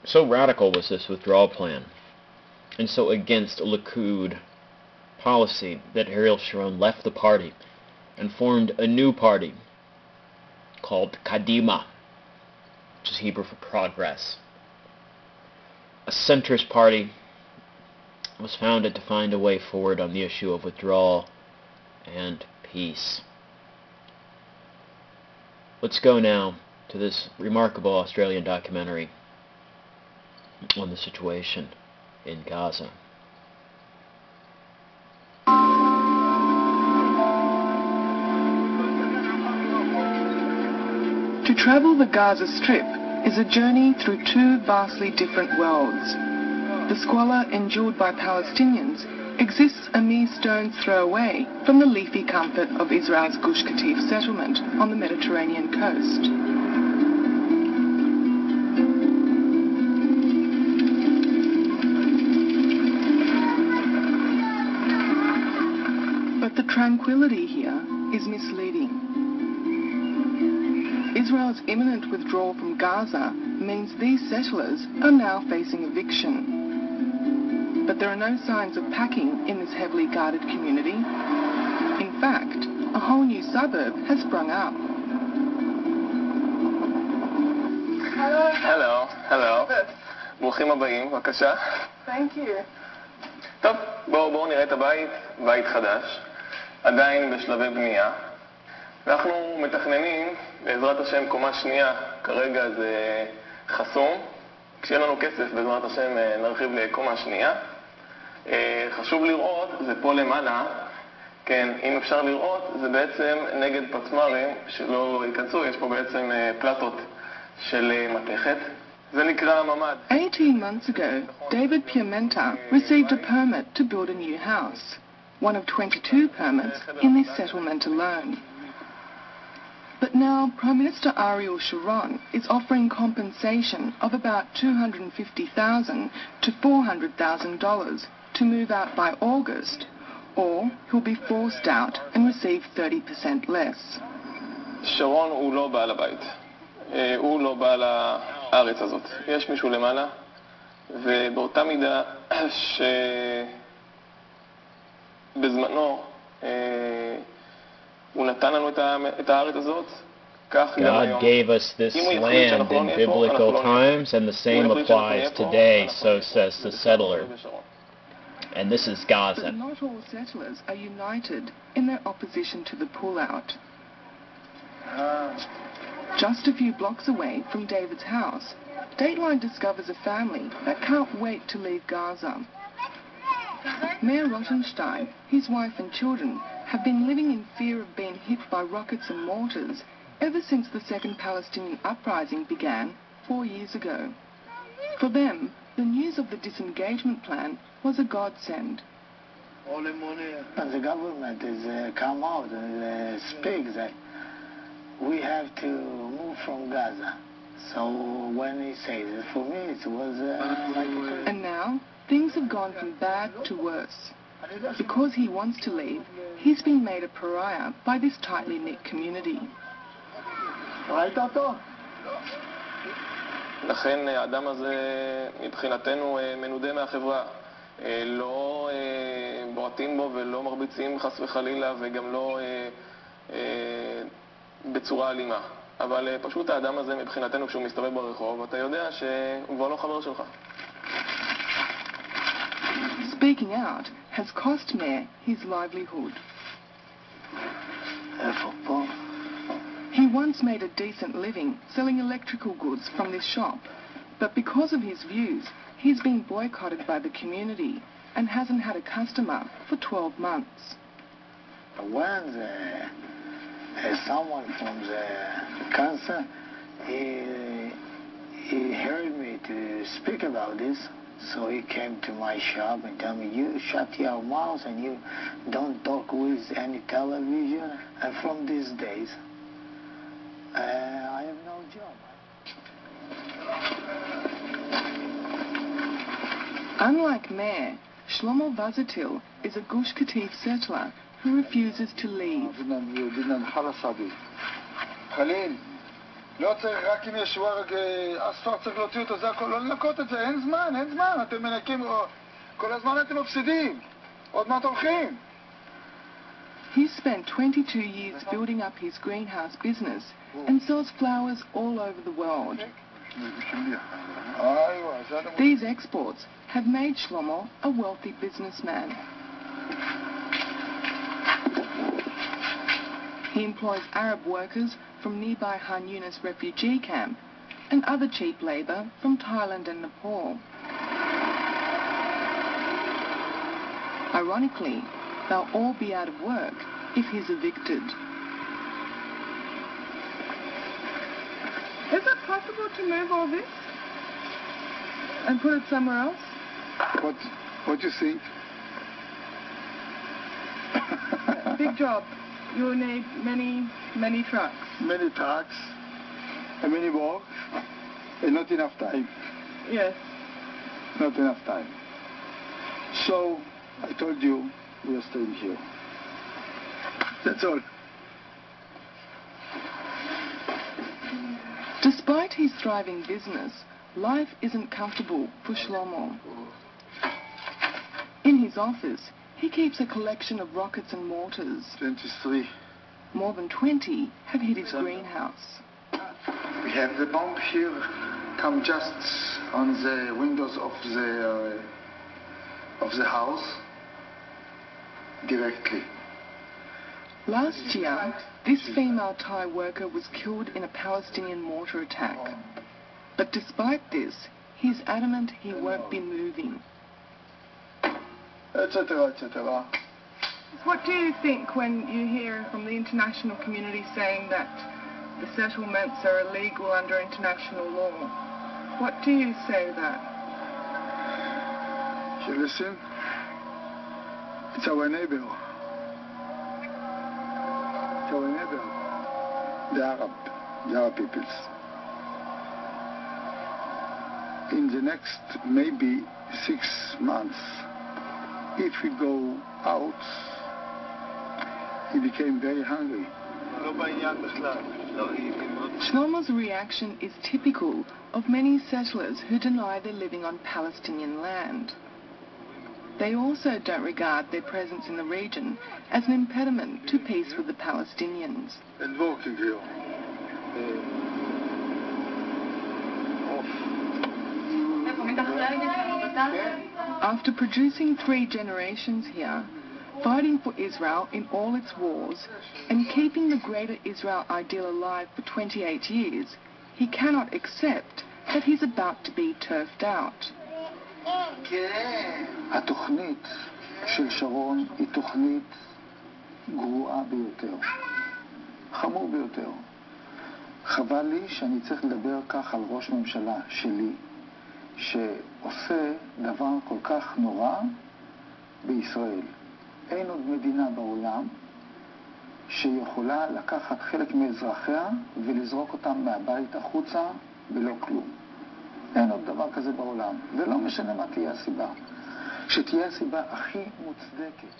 So radical was this withdrawal plan, and so against Likud policy, that Ariel Sharon left the party and formed a new party called Kadima, which is Hebrew for progress. A centrist party was founded to find a way forward on the issue of withdrawal and peace. Let's go now to this remarkable Australian documentary on the situation in Gaza. To travel the Gaza Strip is a journey through two vastly different worlds. The squalor endured by Palestinians exists a mere stone's throw away from the leafy comfort of Israel's Gush Katif settlement on the Mediterranean coast. But the tranquility here is misleading. Israel's imminent withdrawal from Gaza means these settlers are now facing eviction. But there are no signs of packing in this heavily guarded community. In fact, a whole new suburb has sprung up. Hello, hello. ברוכים הבאים, בבקשה. Thank you. טוב, בואו נראה את הבית, בית חדש, עדיין בשלבי בנייה. אנחנו מתכננים, בעזרת השם, קומה שנייה, כרגע זה חסום. כשיהיה לנו כסף, בעזרת השם, נרחיב לקומה שנייה. חשוב לראות, זה פה למעלה, כן, אם אפשר לראות, זה בעצם נגד פצמרים שלא ייכנסו, יש פה בעצם פלטות של מתכת. זה נקרא ממ"ד. 18 months ago, David Piamenta received a permit to build a new house, one of 22 permits in this settlement alone. But now Prime Minister Ariel Sharon is offering compensation of about $250,000 to $400,000 to move out by August, or he'll be forced out and receive 30% less. שרון הוא לא בעל הבית. הוא לא בעל הארץ הזאת. יש מישהו למעלה, ובאותה מידה שבזמנו הוא נתן לנו את הארץ הזאת, כך גם היום. God gave us this land in biblical times, and the same applies today, so says the settler. And this is Gaza. But not all settlers are united in their opposition to the pullout. Just a few blocks away from David's house, Dateline discovers a family that can't wait to leave Gaza. Mayor Rothenstein, his wife and children have been living in fear of being hit by rockets and mortars ever since the second Palestinian uprising began 4 years ago. For them, the news of the disengagement plan was a godsend. The government has come out and speaks that we have to move from Gaza. So when he says it, for me it was like... And now, things have gone from bad to worse. Because he wants to leave, he's been made a pariah by this tightly knit community. לכן האדם הזה מבחינתנו מנודה מהחברה. לא בועטים בו ולא מרביצים חס וחלילה וגם לא בצורה אלימה. אבל פשוט האדם הזה מבחינתנו כשהוא מסתובב ברחוב, אתה יודע שהוא כבר לא חבר שלך. Speaking out has cost Mayor his livelihood. He once made a decent living selling electrical goods from this shop, but because of his views, he's been boycotted by the community and hasn't had a customer for 12 months. When someone from the council, he heard me to speak about this, so he came to my shop and told me, you shut your mouth and you don't talk with any television. And from these days, I have no job. Unlike Mayor, Shlomo Vazatil is a Gush Katif settler who refuses to leave. לא צריך, רק אם יש ורג אספר צריך להוציא אותו, זה הכל, לא לנקות את זה, אין זמן, אתם מנקים, כל הזמן אתם מפסידים, עוד מעט הולכים. He spent 22 years building up his greenhouse business and sells flowers all over the world. These exports have made Shlomo a wealthy businessman. He employs Arab workers from nearby Han Yunis refugee camp and other cheap labour from Thailand and Nepal. Ironically, they'll all be out of work if he's evicted. Is it possible to move all this and put it somewhere else? What do you think? Big job. You'll need many trucks. Many trucks and many work and not enough time. Yes. Not enough time. So I told you we are staying here. That's all. Despite his thriving business, life isn't comfortable for Shlomo. In his office, he keeps a collection of rockets and mortars. 23. More than 20 have hit his greenhouse. We have the bomb here, come just on the windows of the house, directly. Last year, this female Thai worker was killed in a Palestinian mortar attack. But despite this, he's adamant he won't be moving. Etc., etc. What do you think when you hear from the international community saying that the settlements are illegal under international law? What do you say to that? You listen? It's our neighbor. It's our neighbor. The Arab peoples. In the next maybe 6 months, if we go out, he became very hungry. Shlomo's reaction is typical of many settlers who deny they're living on Palestinian land. They also don't regard their presence in the region as an impediment to peace with the Palestinians. And working here. After producing 3 generations here, fighting for Israel in all its wars, and keeping the Greater Israel ideal alive for 28 years, he cannot accept that he's about to be turfed out. התוכנית של שרון היא תוכנית גרועה ביותר, חמור ביותר. חבל לי שאני צריך לדבר כך על ראש ממשלה שלי, שעושה דבר כל כך נורא בישראל. אין עוד מדינה בעולם שיכולה לקחת חלק מאזרחיה ולזרוק אותם מהבית החוצה בלא כלום. אין עוד דבר כזה בעולם, ולא משנה מה תהיה הסיבה. שתהיה הסיבה הכי מוצדקת.